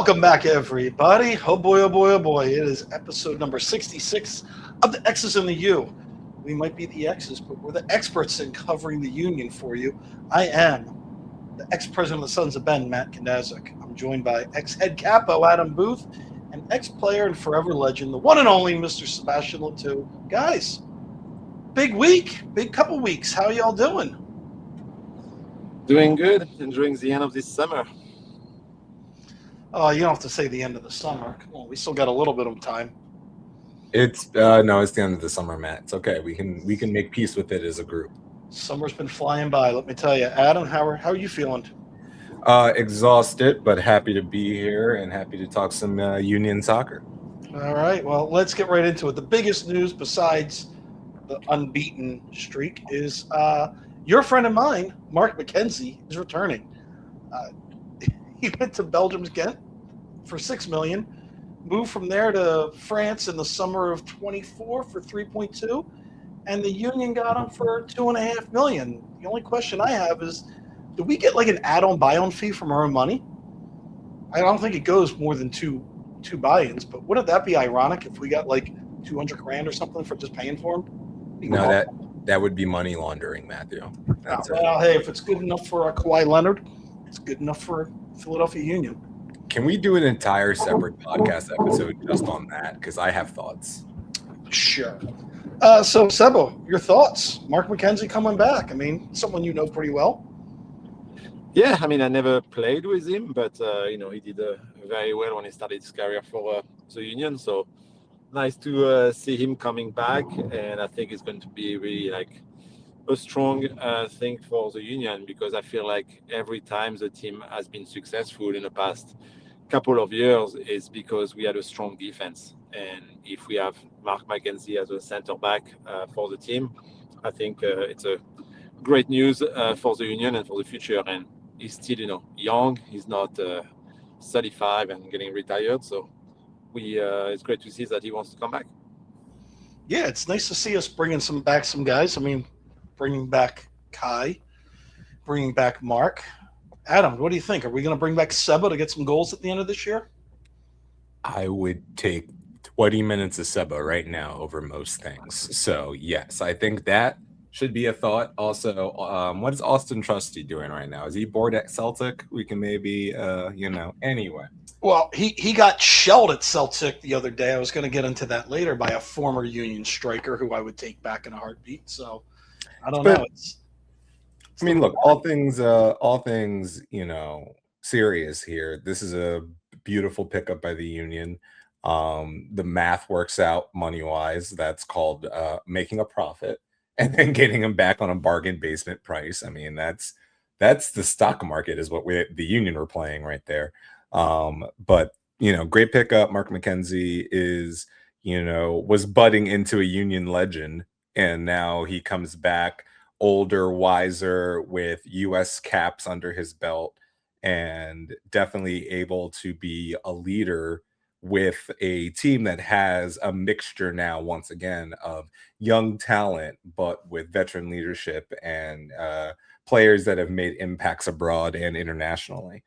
Welcome back, everybody. Oh boy, oh boy, oh boy. It is episode number 66 of the X's and the U. We might be the X's, but we're the experts in covering the Union for you. I am the ex-president of the Sons of Ben, Matt Kandazik. I'm joined by ex-head capo, Adam Booth, and ex-player and forever legend, the one and only Mr. Sebastian Latou. Guys, big week, big couple weeks. How y'all doing? Doing good. Enjoying the end of this summer. Oh, you don't have to say the end of the summer. Come on, we still got a little bit of time. It's no, it's the end of the summer, Matt. It's okay. We can make peace with it as a group. Summer's been flying by, let me tell you. Adam, how are you feeling? Exhausted, but happy to be here and happy to talk some Union soccer. All right, well, let's get right into it. The biggest news besides the unbeaten streak is your friend of mine, Mark McKenzie, is returning. He went to Belgium's Ghent for $6 million, moved from there to France in the summer of 24 for 3.2, and the Union got him for $2.5 million. The only question I have is, do we get like an add-on buy-on fee from our own money? I don't think it goes more than two buy-ins, but wouldn't that be ironic if we got like 200 grand or something for just paying for him? No, that would be money laundering, Matthew. Well, hey, if it's good enough for Kawhi Leonard, it's good enough for Philadelphia Union. Can we do an entire separate podcast episode just on that? Because I have thoughts. Sure. So, Sebo, your thoughts? Mark McKenzie coming back. I mean, someone you know pretty well. Yeah, I mean, I never played with him, but he did very well when he started his career for the Union. So nice to see him coming back, and I think it's going to be really like a strong thing for the Union, because I feel like every time the team has been successful in the past couple of years is because we had a strong defense. And if we have Mark McKenzie as a center back for the team, I think it's a great news for the Union and for the future. And he's still, young. He's not 35 and getting retired. So it's great to see that he wants to come back. Yeah, it's nice to see us bringing some guys. I mean, bringing back Kai, bringing back Mark. Adam, what do you think? Are we going to bring back Seba to get some goals at the end of this year? I would take 20 minutes of Seba right now over most things. So, yes, I think that should be a thought. Also, what is Austin Trusty doing right now? Is he bored at Celtic? We can maybe, anyway. Well, he got shelled at Celtic the other day. I was going to get into that later by a former Union striker who I would take back in a heartbeat. So, I don't know. I mean, look, all things, serious here. This is a beautiful pickup by the Union. The math works out money-wise. That's called making a profit, and then getting them back on a bargain basement price. I mean, that's the stock market is what the Union were playing right there. But great pickup. Mark McKenzie was budding into a Union legend, and now he comes back older, wiser, with U.S. caps under his belt, and definitely able to be a leader with a team that has a mixture now, once again, of young talent, but with veteran leadership and players that have made impacts abroad and internationally.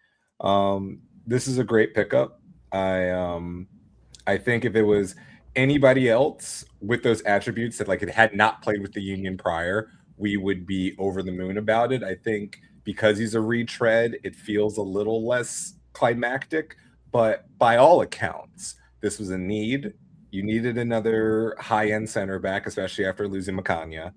This is a great pickup. I think if it was anybody else with those attributes that it had not played with the Union prior, we would be over the moon about it. I think because he's a retread, it feels a little less climactic, but by all accounts, this was a need. You needed another high-end center back, especially after losing McKenzie.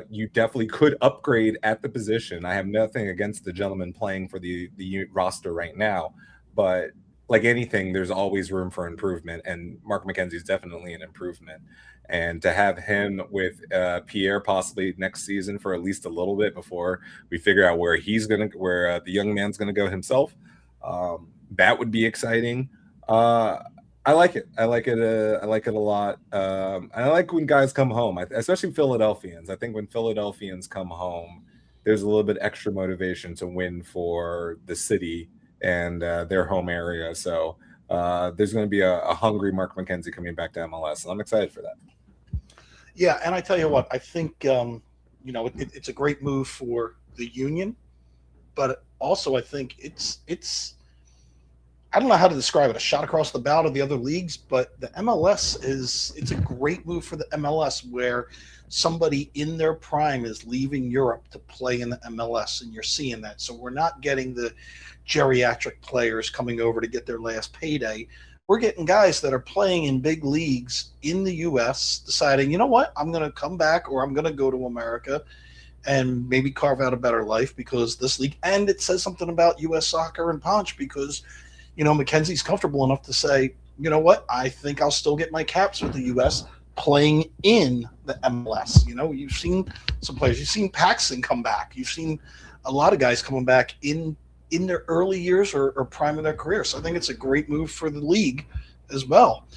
You definitely could upgrade at the position. I have nothing against the gentleman playing for the roster right now, but like anything, there's always room for improvement, and Mark McKenzie is definitely an improvement. And to have him with Pierre possibly next season for at least a little bit before we figure out where the young man's gonna go himself, that would be exciting. I like it. I like it a lot. I like when guys come home, especially Philadelphians. I think when Philadelphians come home, there's a little bit extra motivation to win for the city and their home area. So there's going to be a hungry Mark McKenzie coming back to MLS, and I'm excited for that. Yeah, and I tell you what, I think it's a great move for the Union, but also I think it's I don't know how to describe it, a shot across the bow to the other leagues, but the MLS it's a great move for the MLS where somebody in their prime is leaving Europe to play in the MLS, and you're seeing that. So we're not getting the geriatric players coming over to get their last payday. We're getting guys that are playing in big leagues in the US deciding, you know what, I'm going to come back or I'm going to go to America and maybe carve out a better life because this league. And it says something about US soccer and Punch because McKenzie's comfortable enough to say, you know what, I think I'll still get my caps with the U.S. playing in the MLS. You've seen some players. You've seen Paxton come back. You've seen a lot of guys coming back in their early years or prime of their career. So I think it's a great move for the league as well.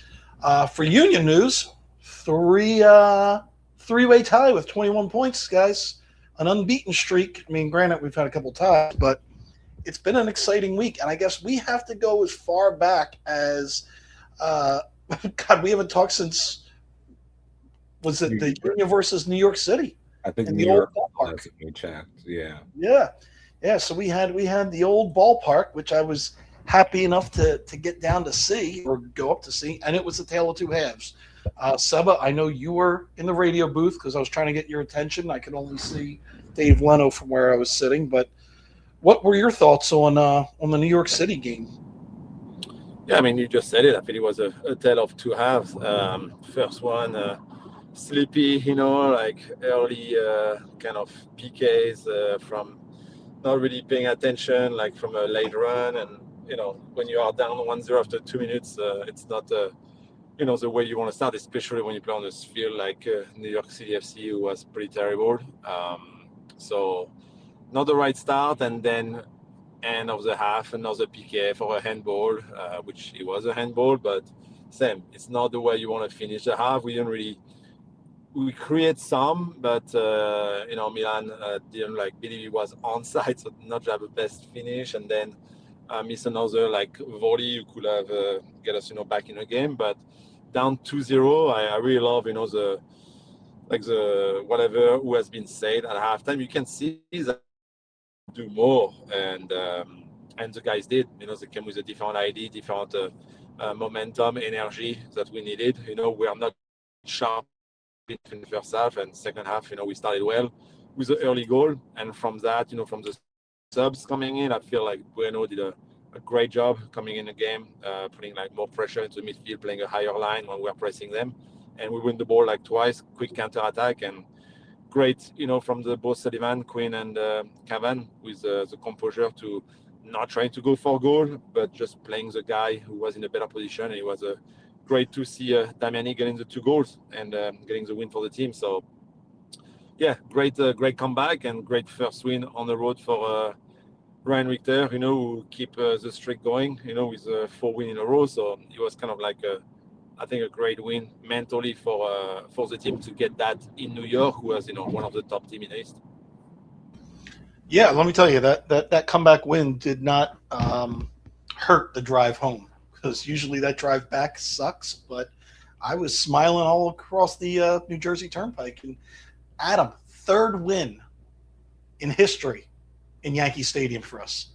For Union news, three-way tie with 21 points, guys. An unbeaten streak. I mean, granted, we've had a couple ties, but it's been an exciting week, and I guess we have to go as far back as God. We haven't talked since the Union versus New York City? I think in New the York old ballpark. we checked. Yeah. So we had the old ballpark, which I was happy enough to get down to see or go up to see, and it was a tale of two halves. Seba, I know you were in the radio booth because I was trying to get your attention. I could only see Dave Leno from where I was sitting, but what were your thoughts on the New York City game? Yeah, I mean, you just said it. I think it was a tale of two halves. First one, sleepy, like early kind of PKs from not really paying attention, like from a late run. And, when you are down 1-0 after 2 minutes, it's not, the way you want to start, especially when you play on this field like New York City FC, who was pretty terrible. So not the right start, and then end of the half, another PK for a handball, which it was a handball, but same. It's not the way you want to finish the half. We create some, but Milan didn't believe it was onside, so not have the best finish, and then miss another volley who could have get us back in the game. But down 2-0, I really love the whatever who has been said at halftime. You can see that do more, and the guys did. They came with a different idea, different momentum, energy that we needed. We are not sharp in the first half, and second half, we started well with the early goal, and from that, from the subs coming in, I feel like Bueno did a great job coming in the game, putting more pressure into the midfield, playing a higher line when we are pressing them, and we win the ball twice, quick counter attack, and great, from the both Sullivan, Quinn, and Cavan with the composure to not trying to go for goal, but just playing the guy who was in a better position. And it was great to see Damiani getting the 2 goals and getting the win for the team. So, yeah, great comeback and great first win on the road for Ryan Richter, who keep the streak going, with 4 wins in a row. So it was kind of I think a great win mentally for the team to get that in New York, who was one of the top team in the East. Yeah, let me tell you that comeback win did not hurt the drive home, because usually that drive back sucks. But I was smiling all across the New Jersey Turnpike. And Adam, 3rd win in history in Yankee Stadium for us.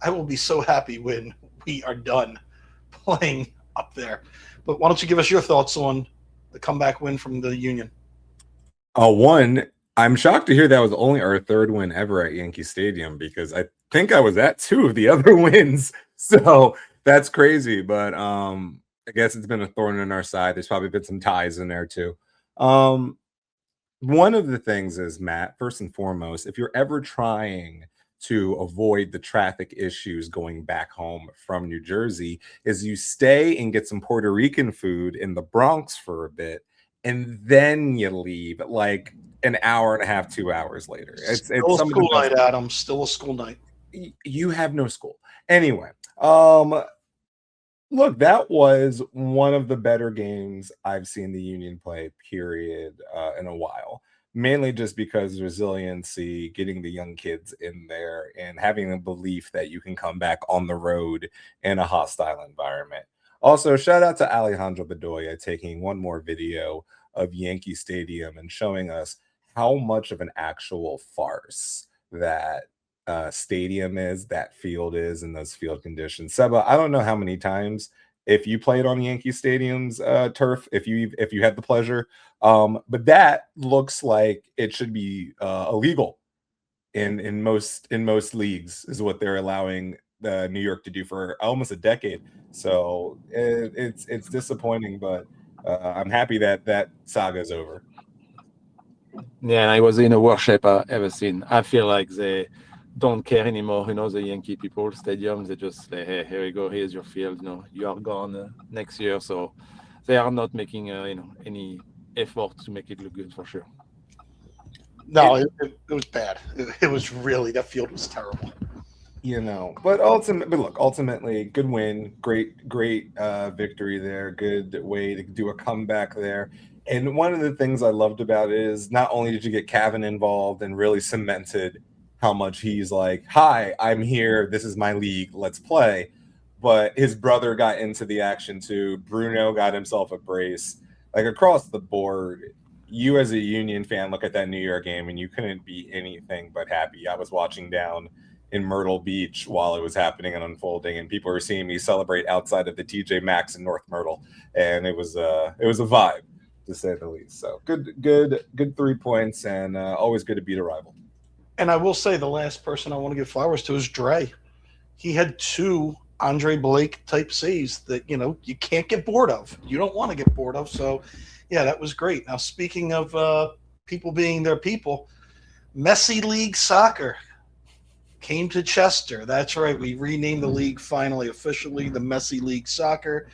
I will be so happy when we are done playing up there. But why don't you give us your thoughts on the comeback win from the Union? One, I'm shocked to hear that was only our 3rd win ever at Yankee Stadium, because I think I was at 2 of the other wins. So that's crazy. But I guess it's been a thorn in our side. There's probably been some ties in there too. One of the things is, Matt, first and foremost, if you're ever trying to avoid the traffic issues going back home from New Jersey, is you stay and get some Puerto Rican food in the Bronx for a bit, and then you leave an hour and a half, 2 hours later. It's still a school night, Adam. Still a school night. You have no school. Anyway, look, that was one of the better games I've seen the Union play, period, in a while. Mainly just because resiliency, getting the young kids in there, and having a belief that you can come back on the road in a hostile environment. Also, shout out to Alejandro Bedoya taking one more video of Yankee Stadium and showing us how much of an actual farce that stadium is, that field is, and those field conditions. Seba, I don't know how many times if you played on Yankee Stadium's turf, if you had the pleasure, but that looks like it should be illegal in most leagues, is what they're allowing New York to do for almost a decade. So it's disappointing, but I'm happy that saga is over. Yeah, and I was in a worst shape I ever seen. I feel like they don't care anymore. The Yankee people stadiums, they just say, hey, here you go, here's your field. You are gone next year. So they are not making any effort to make it look good for sure. No, it was bad. It was really, that field was terrible. But ultimately, good win, great victory there, good way to do a comeback there. And one of the things I loved about it is not only did you get Cavan involved and really cemented how much he's like, hi, I'm here, this is my league, let's play, but his brother got into the action too. Bruno got himself a brace. Like, across the board, you as a Union fan look at that New York game and you couldn't be anything but happy. I was watching down in Myrtle Beach while it was happening and unfolding, and people were seeing me celebrate outside of the TJ Maxx in North Myrtle, and it was a vibe, to say the least. So good 3 points, and always good to beat a rival. And I will say, the last person I want to give flowers to is Dre. He had 2 Andre Blake type saves that you can't get bored of. You don't want to get bored of. So yeah, that was great. Now, speaking of people being their people, Messi League Soccer came to Chester. That's right. We renamed the league finally officially the Messi League Soccer,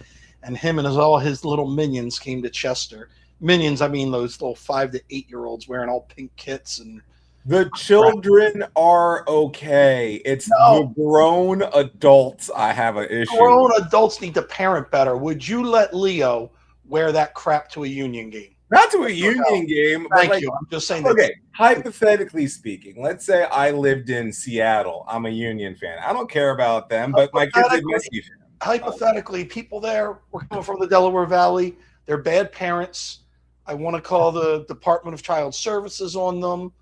and him and all his little minions came to Chester. Minions, I mean those little 5 to 8 year olds wearing all pink kits. And the children are okay. It's the grown adults I have an issue. Grown adults need to parent better. Would you let Leo wear that crap to a Union game? Not to a Union game. Thank you. I'm just saying. Okay, hypothetically speaking, let's say I lived in Seattle. I'm a Union fan. I don't care about them, but my kids are Messi fans. Hypothetically, people there were coming from the Delaware Valley. They're bad parents. I want to call the Department of Child Services on them.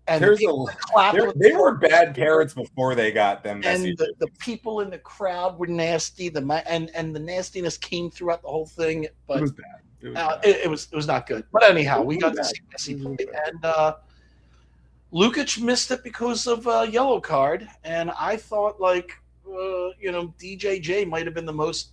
And they were bad parents before they got them. And the people in the crowd were nasty. And the nastiness came throughout the whole thing. But it was bad. It was not good. But anyhow, we got to see Messi play. And Lukic missed it because of a yellow card. And I thought, DJJ might have been the most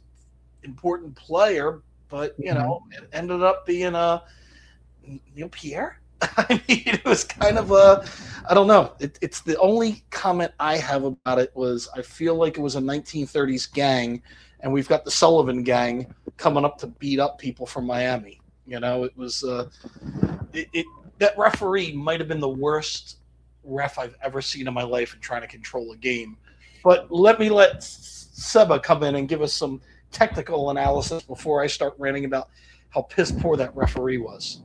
important player. But, it ended up being Neil Pierre. I mean, it was kind of I don't know. It's the only comment I have about it was I feel like it was a 1930s gang, and we've got the Sullivan gang coming up to beat up people from Miami. It was that referee might have been the worst ref I've ever seen in my life in trying to control a game. But let Seba come in and give us some technical analysis before I start ranting about how piss poor that referee was.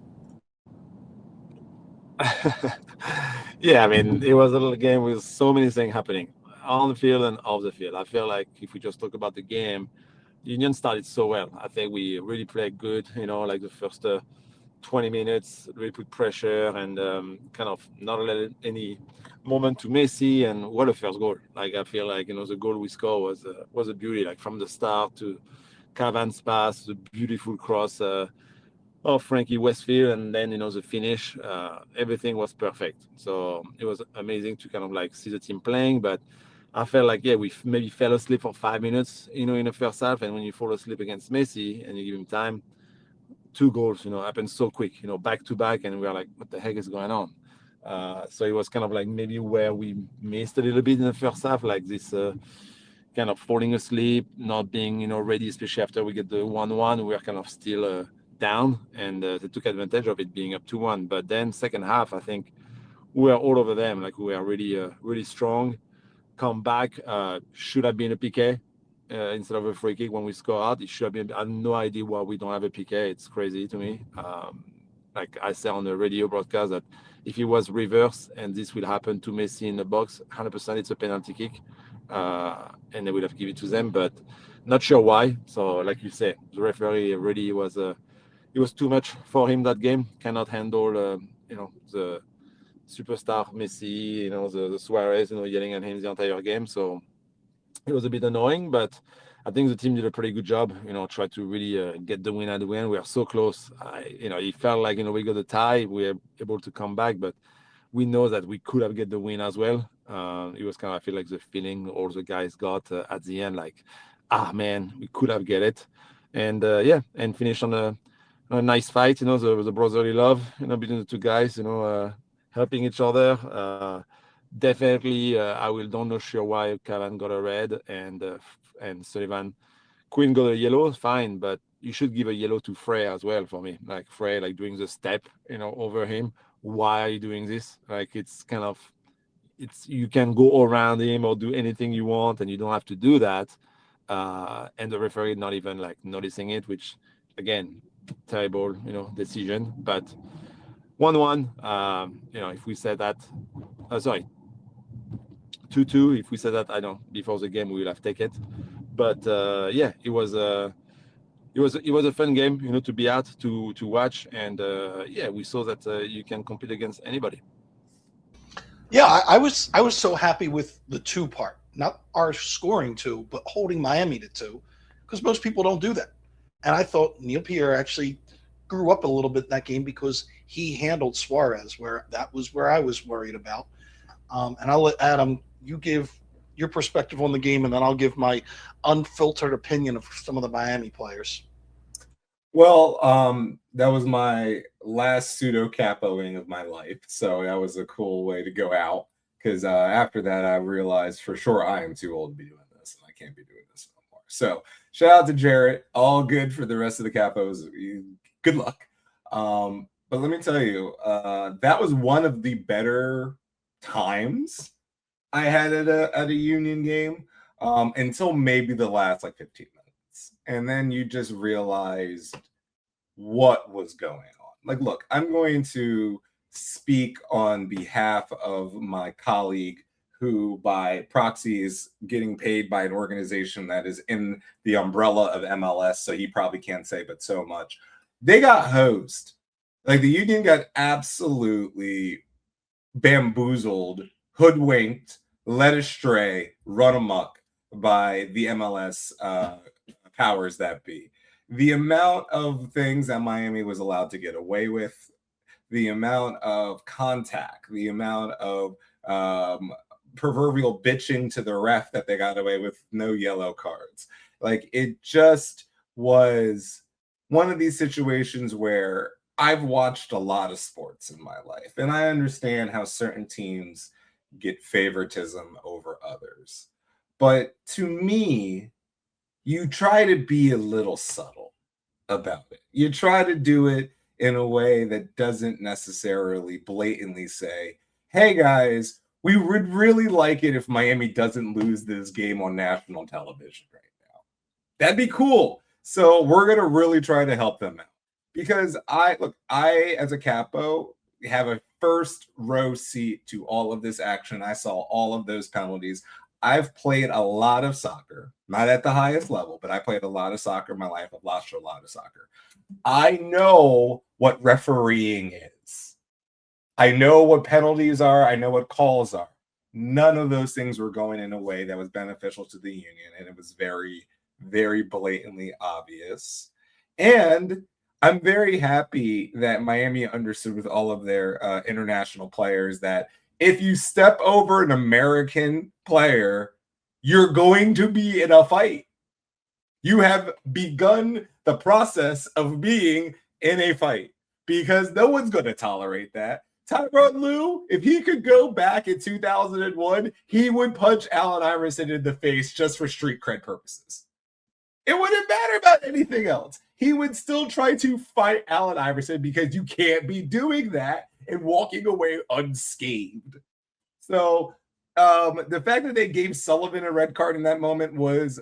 Yeah, I mean, it was a little game with so many things happening on the field and off the field. I feel like if we just talk about the game, Union started so well. I think we really played good, like the first 20 minutes, really put pressure and kind of not let any moment to Messi. And what a first goal. Like, I feel like, the goal we scored was a beauty, like from the start to Cavan's pass, the beautiful cross of Frankie Westfield, and then the finish, everything was perfect. So it was amazing to kind of like see the team playing. But I felt like we maybe fell asleep for 5 minutes, in the first half. And when you fall asleep against Messi and you give him time, 2 goals, happened so quick, back to back, and we are like, what the heck is going on? So it was kind of like maybe where we missed a little bit in the first half, like this kind of falling asleep, not being ready, especially after we get the 1-1. We are kind of still down, and they took advantage of it being up 2-1. But then second half, I think we were all over them. Like, we are really strong. Come back, should have been a PK instead of a free kick when we scored. It should have been. I have no idea why we don't have a PK. It's crazy to me. Like I said on the radio broadcast, that if it was reverse and this will happen to Messi in the box, 100% it's a penalty kick, and they would have given it to them. But not sure why. So like you say, the referee really was it was too much for him that game. Cannot handle the superstar Messi, the Suarez, yelling at him the entire game. So it was a bit annoying, but I think the team did a pretty good job, try to really get the win at the end. We are so close. It felt like, we got the tie. We were able to come back, but we know that we could have get the win as well. It was kind of, I feel like the feeling all the guys got at the end, like, man, we could have get it. And and finish on a nice fight, the brotherly love, between the two guys, helping each other. Definitely, I don't know sure why Cavan got a red and Sullivan Quinn got a yellow, fine, but you should give a yellow to Frey as well for me. Like Frey, like doing the step, over him. Why are you doing this? Like it's you can go around him or do anything you want, and you don't have to do that. And the referee not even like noticing it, which again, terrible, decision. But 1-1. If we said that, sorry, 2-2. If we said that, I don't before the game, we will have taken it. But it was a fun game, to be at to watch, and we saw that you can compete against anybody. Yeah, I was so happy with the 2 part, not our scoring 2, but holding Miami to 2, because most people don't do that. And I thought Neil Pierre actually grew up a little bit in that game because he handled Suarez, where that was where I was worried about. And I'll let Adam, you give your perspective on the game, and then I'll give my unfiltered opinion of some of the Miami players. Well, that was my last pseudo capoing of my life, so that was a cool way to go out. Because after that, I realized for sure I am too old to be doing this, and I can't be doing this no more. So shout out to Jarrett. All good for the rest of the capos. Good luck. But let me tell you, that was one of the better times I had at a Union game until maybe the last 15 minutes. And then you just realized what was going on. Look, I'm going to speak on behalf of my colleague who by proxy is getting paid by an organization that is in the umbrella of MLS, so he probably can't say but so much. They got hosed. The Union got absolutely bamboozled, hoodwinked, led astray, run amok by the MLS powers that be. The amount of things that Miami was allowed to get away with, the amount of contact, the amount of proverbial bitching to the ref that they got away with no yellow cards. It just was one of these situations where I've watched a lot of sports in my life, and I understand how certain teams get favoritism over others. But to me, you try to be a little subtle about it. You try to do it in a way that doesn't necessarily blatantly say, hey guys, we would really like it if Miami doesn't lose this game on national television right now. That'd be cool. So we're going to really try to help them out. Because I, as a capo, have a first row seat to all of this action. I saw all of those penalties. I've played a lot of soccer, not at the highest level, but I played a lot of soccer in my life. I've watched a lot of soccer. I know what refereeing is. I know what penalties are. I know what calls are. None of those things were going in a way that was beneficial to the Union, and it was very, very blatantly obvious. And I'm very happy that Miami understood with all of their international players that if you step over an American player, you're going to be in a fight. You have begun the process of being in a fight because no one's going to tolerate that. Tyrone Lue, if he could go back in 2001, he would punch Allen Iverson in the face just for street cred purposes. It wouldn't matter about anything else. He would still try to fight Allen Iverson because you can't be doing that and walking away unscathed. So the fact that they gave Sullivan a red card in that moment was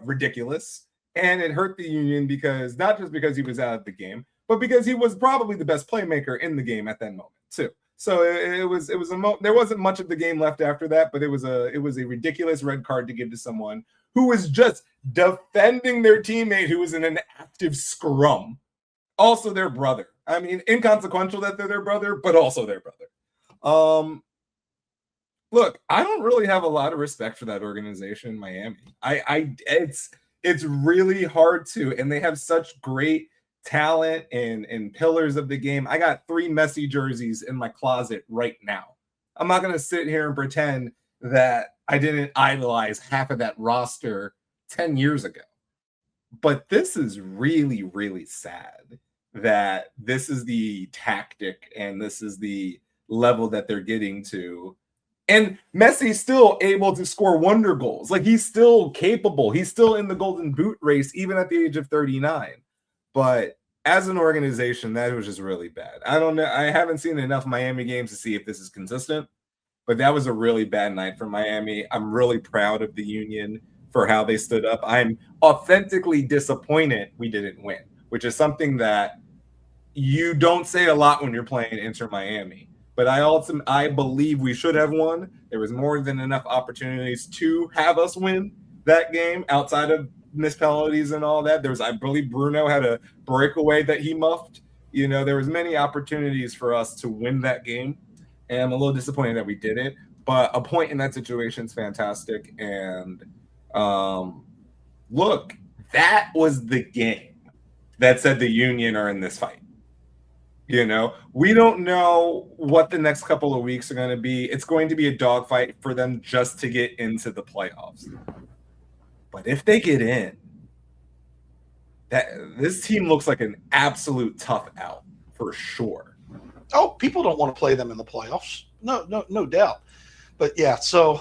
ridiculous. And it hurt the Union because not just because he was out of the game, but because he was probably the best playmaker in the game at that moment too. So there wasn't much of the game left after that, but it was a ridiculous red card to give to someone who was just defending their teammate who was in an active scrum. Also their brother. I mean, inconsequential that they're their brother, but also their brother. Look, I don't really have a lot of respect for that organization in Miami. It's really hard to, and they have such great talent and pillars of the game. I got 3 Messi jerseys in my closet right now. I'm not going to sit here and pretend that I didn't idolize half of that roster 10 years ago. But this is really, really sad that this is the tactic and this is the level that they're getting to. And Messi's still able to score wonder goals. Like, he's still capable. He's still in the Golden Boot race, even at the age of 39. But as an organization, that was just really bad. I don't know. I haven't seen enough Miami games to see if this is consistent. But that was a really bad night for Miami. I'm really proud of the Union for how they stood up. I'm authentically disappointed we didn't win, which is something that you don't say a lot when you're playing Inter Miami. But I believe we should have won. There was more than enough opportunities to have us win that game outside of missed penalties and all that. I believe Bruno had a breakaway that he muffed. You know, there was many opportunities for us to win that game. And I'm a little disappointed that we didn't. But a point in that situation is fantastic. And look, that was the game that said the Union are in this fight. You know, we don't know what the next couple of weeks are going to be. It's going to be a dogfight for them just to get into the playoffs. But if they get in, this team looks like an absolute tough out for sure. Oh, people don't want to play them in the playoffs. No doubt. But yeah, so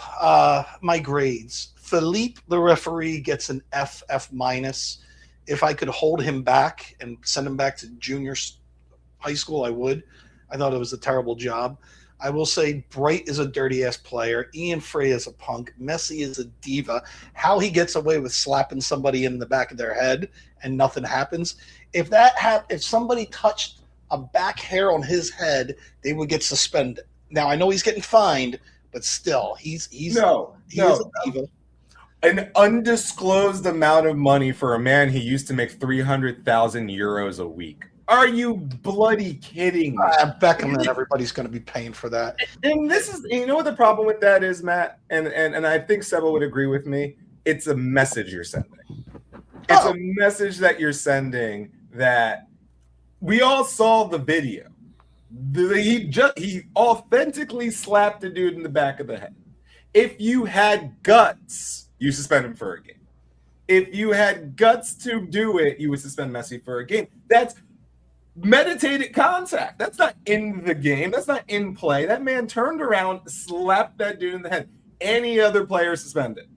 my grades. Philippe, the referee, gets an F minus. If I could hold him back and send him back to junior high school, I would. I thought it was a terrible job. I will say Bright is a dirty-ass player. Ian Frey is a punk. Messi is a diva. How he gets away with slapping somebody in the back of their head and nothing happens. If somebody touched a back hair on his head, they would get suspended. Now, I know he's getting fined, but still, he's a diva. An undisclosed amount of money for a man who used to make 300,000 euros a week. Are you bloody kidding me? Beckham and everybody's going to be paying for that. And you know what the problem with that is, Matt? And I think Seba would agree with me. It's a message you're sending. It's a message that you're sending that we all saw the video. He authentically slapped the dude in the back of the head. If you had guts, you suspend him for a game. If you had guts to do it, you would suspend Messi for a game. That's meditated contact. That's not in the game. That's not in play. That man turned around, slapped that dude in the head. Any other player suspended.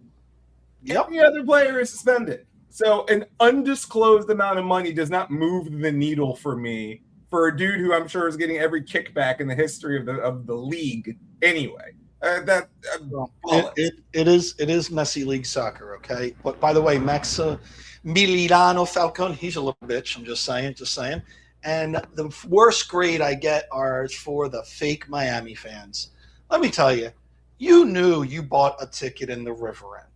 Yep. Any other player is suspended. So an undisclosed amount of money does not move the needle for me for a dude who I'm sure is getting every kickback in the history of the league anyway. It is Messi League soccer, okay? But by the way, Max Milano Falcone, he's a little bitch. I'm just saying. And the worst grade I get are for the fake Miami fans. Let me tell you, you knew you bought a ticket in the River End.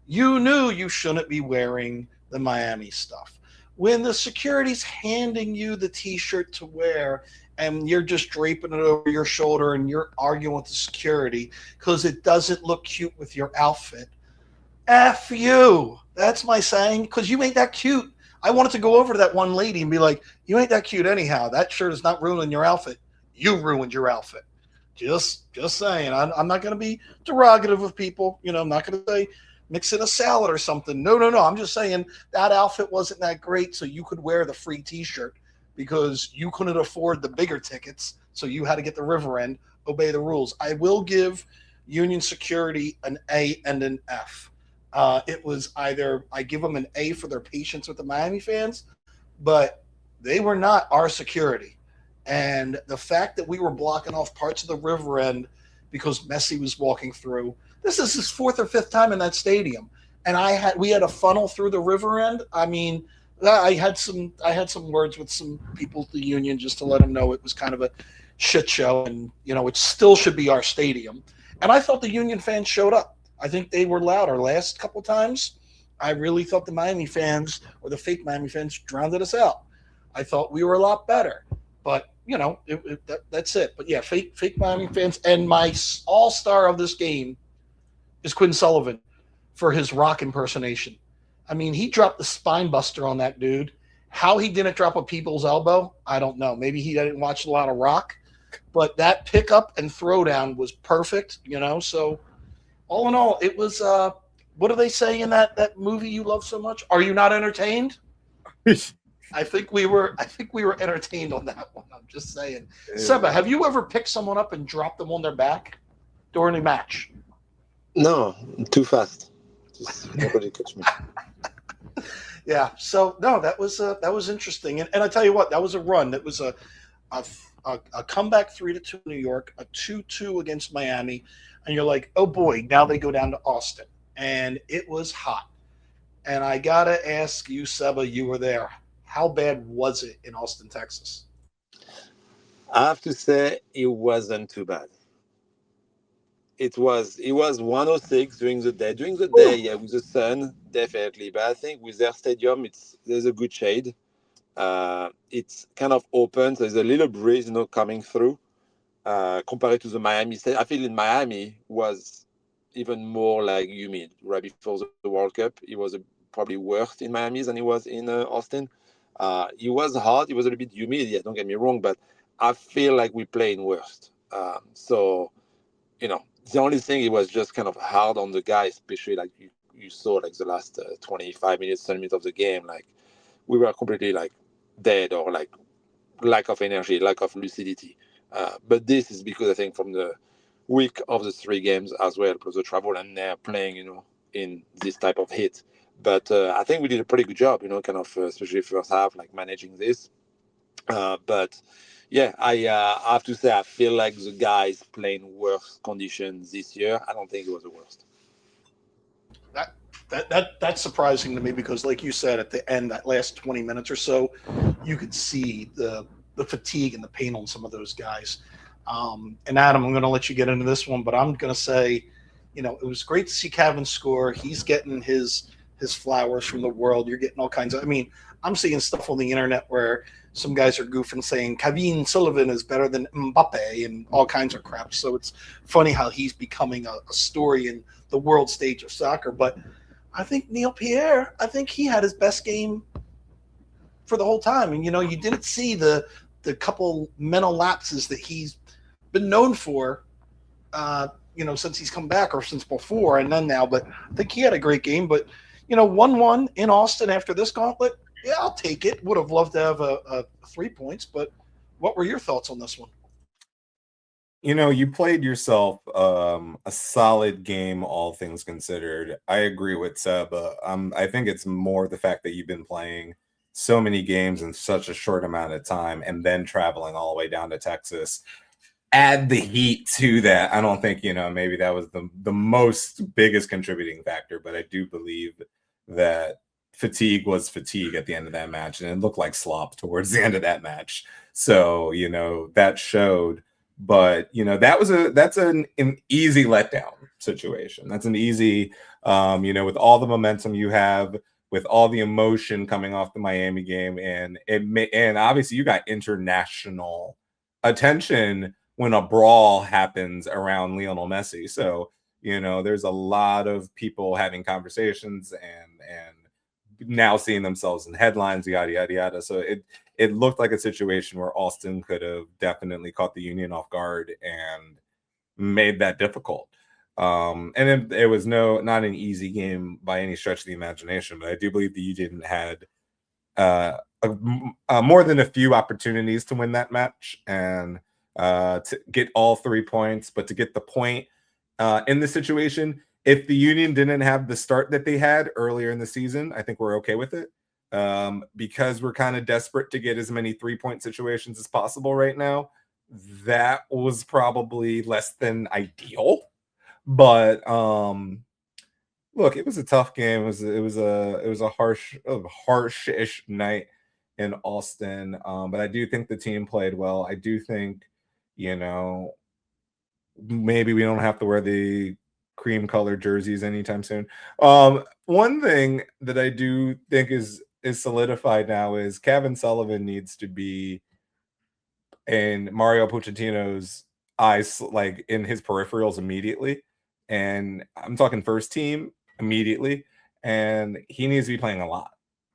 You knew you shouldn't be wearing the Miami stuff. When the security's handing you the T-shirt to wear and you're just draping it over your shoulder and you're arguing with the security because it doesn't look cute with your outfit, F you. That's my saying, because you ain't that cute. I wanted to go over to that one lady and be like, you ain't that cute anyhow. That shirt is not ruining your outfit. You ruined your outfit. Just saying. I'm not going to be derogative of people. You know, I'm not going to say mix in a salad or something. No. I'm just saying that outfit wasn't that great, so you could wear the free T-shirt because you couldn't afford the bigger tickets, so you had to get the River End, obey the rules. I will give Union Security an A and an F. It was either I give them an A for their patience with the Miami fans, but they were not our security. And the fact that we were blocking off parts of the River End because Messi was walking through, this is his 4th or 5th time in that stadium. And we had a funnel through the River End. I mean, I had some words with some people at the Union just to let them know it was kind of a shit show, and you know, it still should be our stadium. And I thought the Union fans showed up. I think they were loud our last couple times. I really thought the Miami fans, or the fake Miami fans, drowned us out. I thought we were a lot better. But, that's it. But yeah, fake Miami fans. And my all-star of this game is Quinn Sullivan for his Rock impersonation. I mean, he dropped the spine buster on that dude. How he didn't drop a people's elbow, I don't know. Maybe he didn't watch a lot of Rock, but that pickup and throwdown was perfect. So all in all, it was. What do they say in that movie you love so much? Are you not entertained? I think we were entertained on that one. I'm just saying. Seba, have you ever picked someone up and dropped them on their back during a match? No, too fast. Just nobody catch me. Yeah. So no, that was interesting, and I tell you what, that was a run. That was a comeback 3-2 in New York, a 2-2 against Miami, and you're like, oh boy, now they go down to Austin, and it was hot. And I gotta ask you, Seba, you were there. How bad was it in Austin, Texas? I have to say it wasn't too bad. It was 106 during the day. During the day, yeah, with the sun, definitely. But I think with their stadium, there's a good shade. It's kind of open, so there's a little breeze, coming through. Compared to the Miami state, I feel in Miami was even more like humid right before the World Cup. It was probably worse in Miami than it was in Austin. It was hot. It was a little bit humid. Yeah, don't get me wrong, but I feel like we played worst. So the only thing, it was just kind of hard on the guys, especially like you saw like the last 25 minutes, 30 minutes of the game. Like we were completely like dead, or like lack of energy, lack of lucidity. But this is because I think from the week of the 3 games as well, plus the travel, and they're playing, in this type of hit. But I think we did a pretty good job, kind of, especially first half, like managing this. But yeah, I have to say, I feel like the guys playing worse conditions this year. I don't think it was the worst. That's surprising to me, because, like you said, at the end, that last 20 minutes or so, you could see the fatigue and the pain on some of those guys. And Adam, I'm going to let you get into this one, but I'm going to say, it was great to see Kevin score. He's getting his flowers from the world. You're getting all kinds of. I mean, I'm seeing stuff on the internet where some guys are goofing, saying Kevin Sullivan is better than Mbappe and all kinds of crap. So it's funny how he's becoming a story in the world stage of soccer. But I think Neil Pierre, I think he had his best game for the whole time. And, you didn't see the couple mental lapses that he's been known for, since he's come back, or since before and then now. But I think he had a great game. But, 1-1 in Austin after this gauntlet, yeah, I'll take it. Would have loved to have a 3 points. But what were your thoughts on this one? You played yourself a solid game, all things considered. I agree with Seb. I think it's more the fact that you've been playing so many games in such a short amount of time, and then traveling all the way down to Texas. Add the heat to that. I don't think, maybe that was the most biggest contributing factor, but I do believe that fatigue was fatigue at the end of that match, and it looked like slop towards the end of that match. So, that showed. But that's an easy letdown situation. That's an easy, with all the momentum you have, with all the emotion coming off the Miami game, and obviously you got international attention when a brawl happens around Lionel Messi. So there's a lot of people having conversations and now seeing themselves in headlines, yada yada yada. So it looked like a situation where Austin could have definitely caught the Union off guard and made that difficult. And it was not an easy game by any stretch of the imagination, but I do believe the Union had more than a few opportunities to win that match and to get all 3 points. But to get the point in this situation, if the Union didn't have the start that they had earlier in the season, I think we're okay with it. Because we're kind of desperate to get as many 3-point situations as possible right now. That was probably less than ideal, but look, it was a tough game. It was a harsh-ish night in Austin, but I do think the team played well. I do think, maybe we don't have to wear the cream-colored jerseys anytime soon. One thing that I do think is solidified now is Kevin Sullivan needs to be in Mario Pochettino's eyes, like in his peripherals immediately. And I'm talking first team immediately. And he needs to be playing a lot.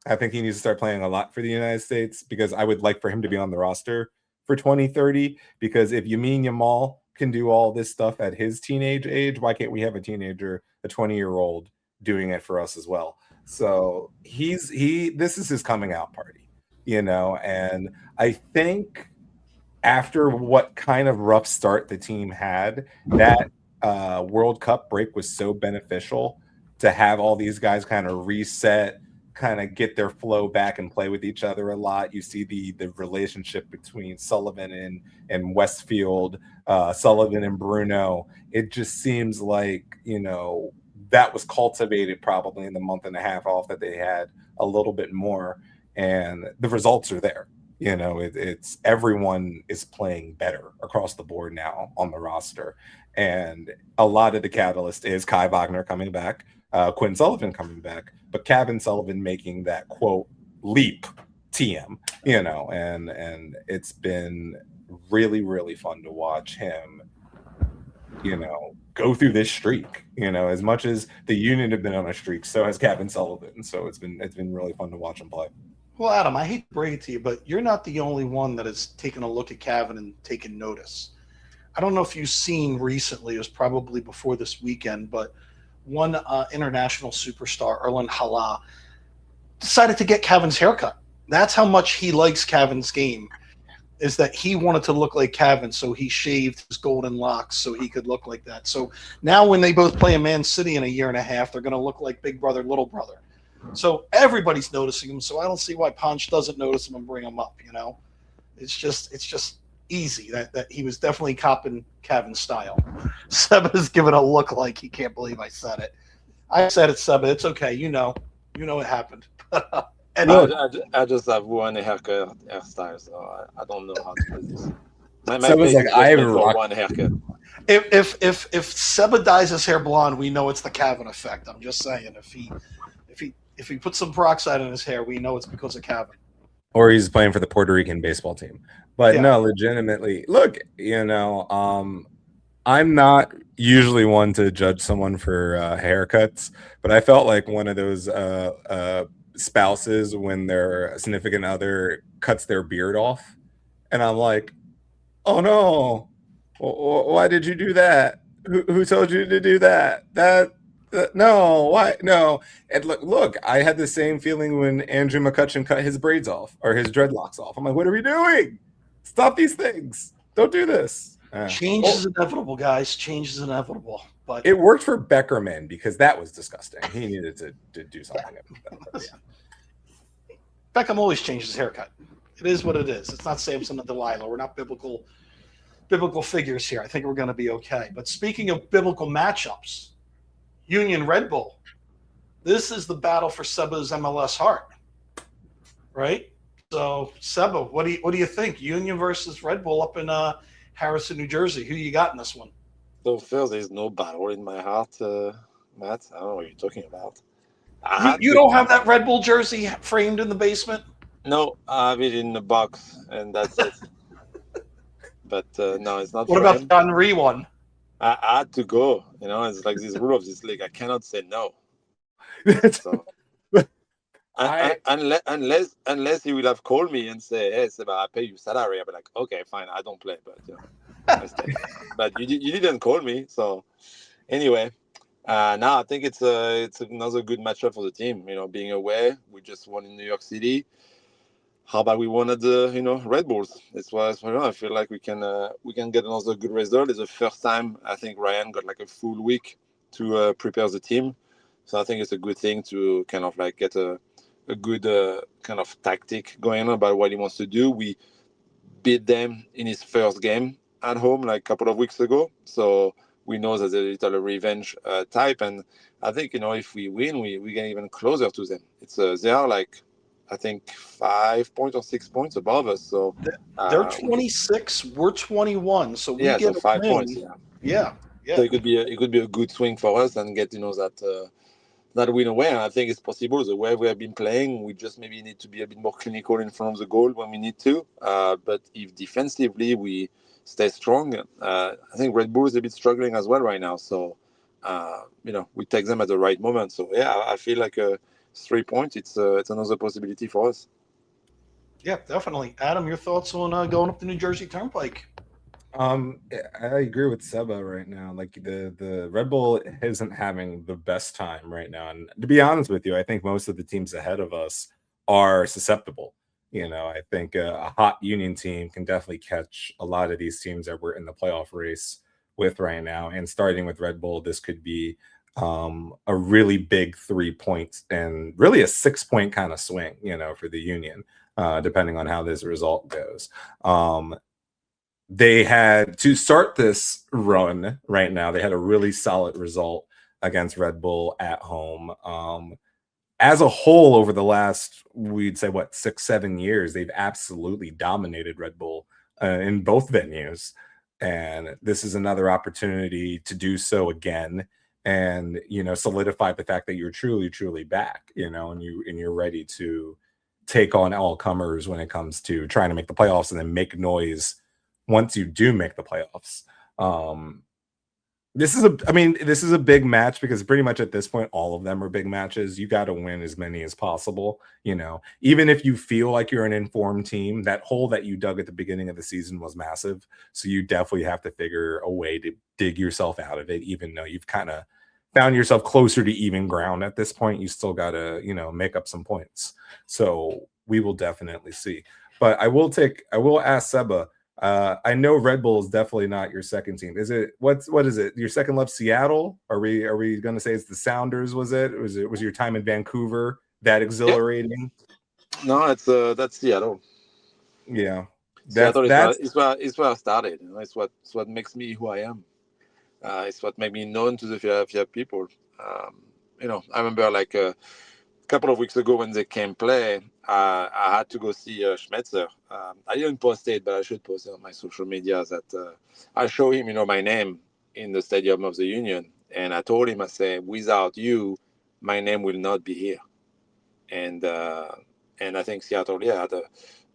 I think he needs to start playing a lot for the United States, because I would like for him to be on the roster for 2030. Because if Yamin Yamal can do all this stuff at his teenage age, why can't we have a teenager, a 20-year-old, doing it for us as well? So this is his coming out party, and I think after what kind of rough start the team had, that World Cup break was so beneficial to have all these guys kind of reset, kind of get their flow back and play with each other a lot. You see the relationship between Sullivan and Westfield, Sullivan and Bruno. It just seems like, that was cultivated probably in the month and a half off that they had a little bit more, and the results are there. It's everyone is playing better across the board now on the roster, and a lot of the catalyst is Kai Wagner coming back, Quinn Sullivan coming back, but Kevin Sullivan making that quote leap TM, and it's been really, really fun to watch him, go through this streak. As much as the Union have been on a streak, so has Kevin Sullivan. So it's been really fun to watch him play. Well, Adam, I hate to break it to you, but you're not the only one that has taken a look at Cavan and taken notice. I don't know if you've seen recently, it was probably before this weekend, but one international superstar, Erlen Hala, decided to get Cavan's haircut. That's how much he likes Cavan's game, is that he wanted to look like Cavan, so he shaved his golden locks so he could look like that. So now when they both play in Man City in a year and a half, they're going to look like big brother, little brother. So everybody's noticing him. So I don't see why Ponch doesn't notice him and bring him up. It's just easy that he was definitely copping Cavan's style. Seba is giving a look like he can't believe I said it. I said it, Seba. It's okay. You know it happened. I just have one hairstyle, so I don't know how to do this. Seba's like, I haven't rocked one haircut. If Seba dyes his hair blonde, we know it's the Cavan effect. I'm just saying, if he puts some peroxide in his hair, we know it's because of Cavan. Or he's playing for the Puerto Rican baseball team. But no, legitimately, look, I'm not usually one to judge someone for haircuts, but I felt like one of those spouses when their significant other cuts their beard off, and I'm like, oh no, why did you do that? Who told you to do that? No, why? No. And look, I had the same feeling when Andrew McCutcheon cut his braids off or his dreadlocks off. I'm like, what are we doing? Stop these things. Don't do this. Change is inevitable, guys. Change is inevitable. But it worked for Beckerman because that was disgusting. He needed to do something about that. Yeah. Beckham always changes his haircut. It is what it is. It's not Samson and Delilah. We're not biblical figures here. I think we're going to be okay. But speaking of biblical matchups, Union Red Bull. This is the battle for Seba's MLS heart, right? So Seba, what do you think? Union versus Red Bull up in Harrison, New Jersey. Who you got in this one? So first, there's no battle in my heart, Matt. I don't know what you're talking about. You don't have that Red Bull jersey framed in the basement? No, I have it in the box, and that's it. But no, it's not. What about the Henry one? I had to go. It's like this rule of this league. I cannot say no. So, unless he would have called me and say, "Hey, Seba, I pay you salary," I'd be like, "Okay, fine, I don't play." But I stay. But you didn't call me, so anyway. Now I think it's another good matchup for the team. Being away, we just won in New York City. How about we wanted the Red Bulls? That's why I feel like we can get another good result. It's the first time I think Ryan got like a full week to prepare the team, so I think it's a good thing to kind of like get a good kind of tactic going on about what he wants to do. We beat them in his first game at home like a couple of weeks ago, so we know that there's a little revenge type, and I think if we win, we get even closer to them. It's they are like, I think 5 points or 6 points above us. So they're 26. We're 21. So we get so 5 points. Yeah. So it could be a good swing for us and get that win away. And I think it's possible. The way we have been playing, we just maybe need to be a bit more clinical in front of the goal when we need to. But if defensively we stay strong, I think Red Bull is a bit struggling as well right now. So, we take them at the right moment. So, yeah, I feel like 3 points, it's another possibility for us. Yeah, definitely. Adam, your thoughts on going up the New Jersey Turnpike? I agree with Seba right now. Like the Red Bull isn't having the best time right now, and to be honest with you, I think most of the teams ahead of us are susceptible. I think a hot Union team can definitely catch a lot of these teams that we're in the playoff race with right now. And starting with Red Bull, this could be a really big 3 points and really a 6 point kind of swing, for the Union, depending on how this result goes. They had to start this run right now. They had a really solid result against Red Bull at home. As a whole, over the last, we'd say, 6-7 years, they've absolutely dominated Red Bull in both venues. And this is another opportunity to do so again and, solidify the fact that you're truly, truly back, and you're ready to take on all comers when it comes to trying to make the playoffs and then make noise once you do make the playoffs. This is a big match because pretty much at this point, all of them are big matches. You got to win as many as possible. Even if you feel like you're an informed team, that hole that you dug at the beginning of the season was massive. So you definitely have to figure a way to dig yourself out of it. Even though you've kind of found yourself closer to even ground at this point, you still got to, make up some points. So we will definitely see. But I will ask Seba, I know Red Bull is definitely not your second team. Is it what is it? Your second love, Seattle? Are we going to say it's the Sounders? Was your time in Vancouver that exhilarating? No, that's Seattle. Yeah, Seattle is where I started. It's what makes me who I am. It's what made me known to the Philadelphia people. I remember like a couple of weeks ago when they came play, I had to go see Schmetzer. I didn't post it, but I should post it on my social media that I show him, my name in the Stadium of the Union. And I told him, I said, without you, my name will not be here. And I think Seattle, had a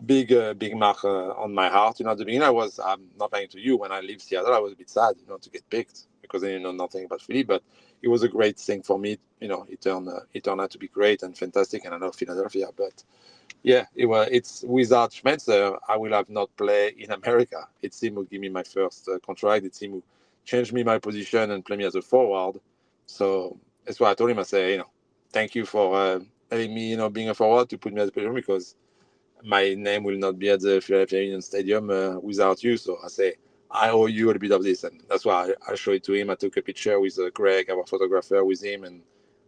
big mark on my heart. At the beginning, I'm not lying to you. When I leave Seattle, I was a bit sad, to get picked because I didn't know nothing about Philly. But it was a great thing for me. It turned out to be great and fantastic, and I love Philadelphia. But yeah, it's without Schmetzer, I will have not played in America. It's him who gave me my first contract. It's him who changed me my position and played me as a forward. So that's why I told him. I say, thank you for having me, being a forward to put me as a player because my name will not be at the Philadelphia Union Stadium without you. So I say, I owe you a bit of this. And that's why I show it to him. I took a picture with Greg, our photographer, with him. And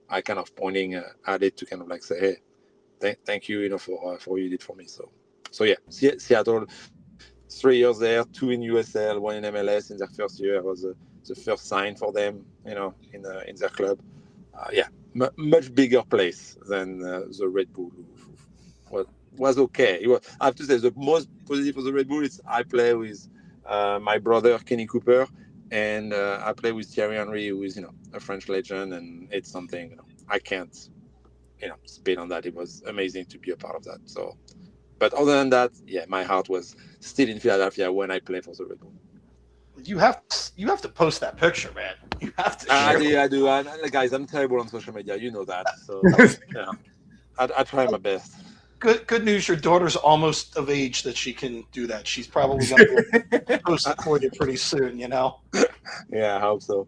I kind of pointing at it to kind of like say, hey, thank you, for what you did for me. So yeah, Seattle, 3 years there, 2 in USL, 1 in MLS in their first year was the first sign for them, in their club. Much bigger place than the Red Bull. Was okay. I have to say the most positive for the Red Bull is I play with my brother Kenny Cooper, and I play with Thierry Henry, who is a French legend, and it's something I can't spit on that. It was amazing to be a part of that. So, but other than that, my heart was still in Philadelphia when I played for the Red Bull. You have to post that picture, man. You have to. I do. Guys, I'm terrible on social media. You know that. So I try my best. Good news. Your daughter's almost of age that she can do that. She's probably going to post it for you pretty soon. Yeah, I hope so.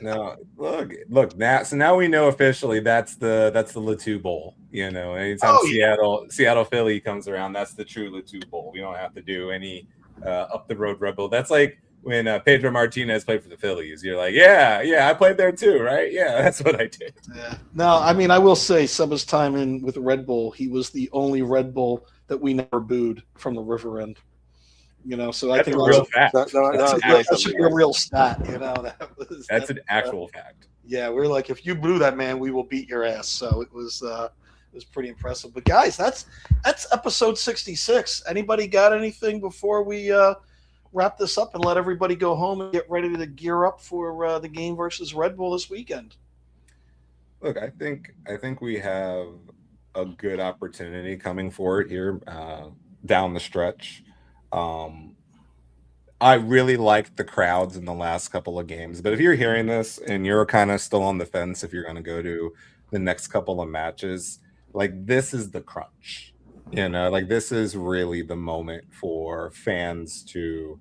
No, look. Now we know officially that's the Latu Bowl. Anytime Seattle Philly comes around, that's the true Latu Bowl. We don't have to do any up the road Red Bull. That's like when Pedro Martinez played for the Phillies. You're like, yeah, I played there too, right? Yeah, that's what I did. Yeah. No, I will say Seba's time in with Red Bull, he was the only Red Bull that we never booed from the River End. So I think that's a real fact. That should be a real stat. That's an actual fact. Yeah, we're like, if you blew that, man, we will beat your ass. So it was pretty impressive. But guys, that's episode 66. Anybody got anything before we wrap this up and let everybody go home and get ready to gear up for the game versus Red Bull this weekend? look, I think we have a good opportunity coming forward here down the stretch. I really liked the crowds in the last couple of games, but if you're hearing this and you're kind of still on the fence if you're going to go to the next couple of matches, like this is the crunch. Like this is really the moment for fans to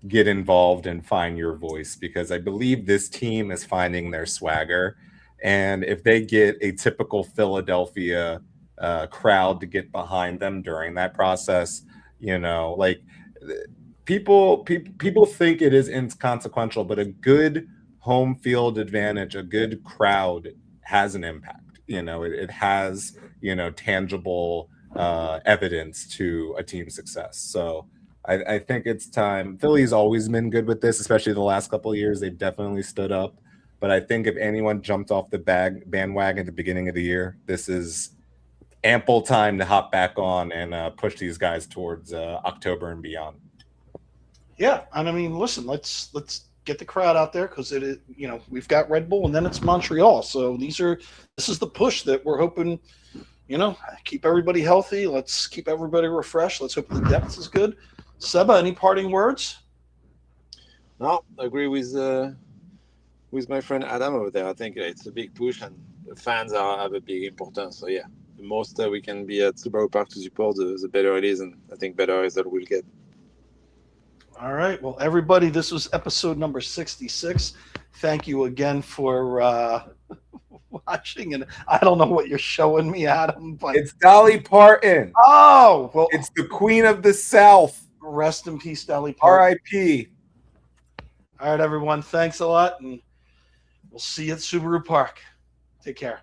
get involved and find your voice, because I believe this team is finding their swagger. And if they get a typical Philadelphia crowd to get behind them during that process, like people think it is inconsequential, but a good home field advantage, a good crowd has an impact. It has, tangible evidence to a team's success. So I think it's time. Philly's always been good with this, especially the last couple of years. They've definitely stood up. But I think if anyone jumped off the bandwagon at the beginning of the year, this is ample time to hop back on and push these guys towards October and beyond. Yeah, and I mean, listen, let's get the crowd out there, because it is, we've got Red Bull and then it's Montreal. So this is the push that we're hoping, keep everybody healthy. Let's keep everybody refreshed. Let's hope the depth is good. Seba, any parting words? No, I agree with my friend Adam over there. I think it's a big push, and the fans have a big importance. So yeah, the most we can be at Subaru Park to support, the better it is, and I think better is that we'll get. All right. Well, everybody, this was episode number 66. Thank you again for watching. And I don't know what you're showing me, Adam, but it's Dolly Parton. Oh, well, it's the Queen of the South. Rest in peace, Dolly Parton. R.I.P. All right, everyone. Thanks a lot, and we'll see you at Subaru Park. Take care.